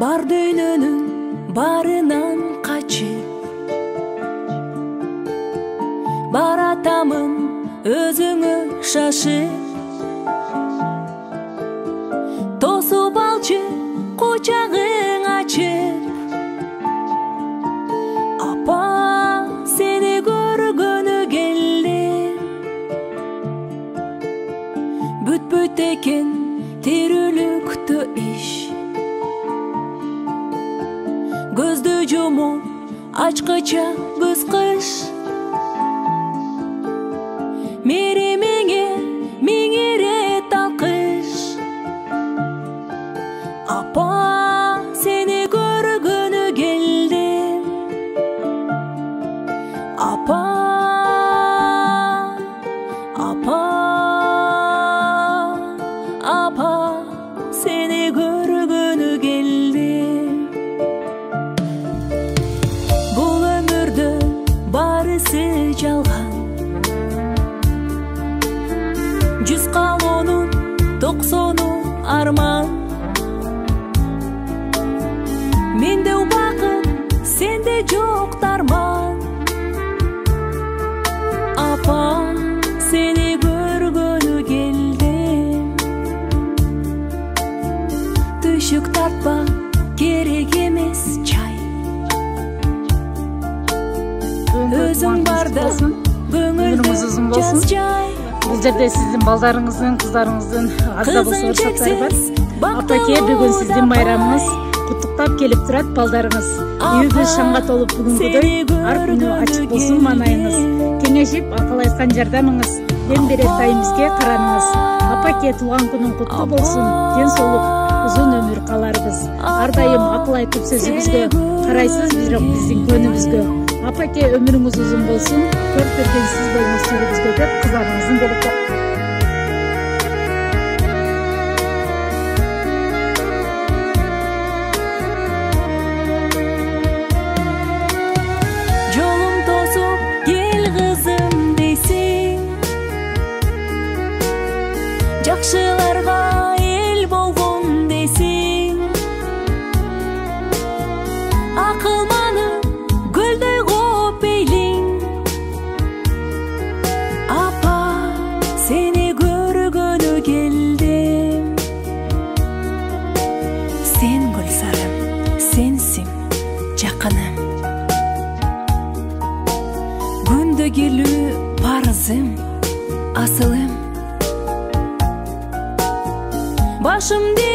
бар дүйнөнүн барынан качып баратамын өзүңө шашып тосуп алчы кучагың ачып апа сени көргөнү келдим бүтпөйт экен тирүүлүктө иш көздү жумуп ачкыча көз кыш меремеңе миң ирет алкыш апа сени көргөнү келдим апа апа апа сени көргөнү келдим бул өмүрдө барысы жалган жүз калоонун 90 арман менде убакыт сенде жок дарман апа сени көргөнү келдим түшүк тартпа керек эмес чай өзүң барда көңүлдү жаз жай Бул жерде сиздин балдарыңыздын, кыздарыңыздын аз да болсо уруксаттары бар. Апаке, бүгүн сиздин байрамыңыз куттуктап келип турат балдарыңыз. Үйүңүз шаңга толуп бүгүнкүдөй ар күнү ачык болсун маанайыңыз. Кеңешип акыл айткан жардамыңыз, дем берет айыбызга караныңыз. Апаке, туулган күнүң куттуу болсун, ден соолук, узун өмүр кааларбыз. Ар дайым акыл айтып сөзүбүзгө карайсыз бирок биздин көнүбүзгө. Апаке, өмүрүңүз узун болсун, көп бергенсиз болмосуңузгө деп кыздарыңыздын болуп жолум тосуп кел кызым дейсиң жакшыларга эл болгон дейсиң акылманы көлдөй коп эйлиң апа сени көргөнү келдим сен гүлсарым сенсиң жакыным күндө келүү парызым асылым башымды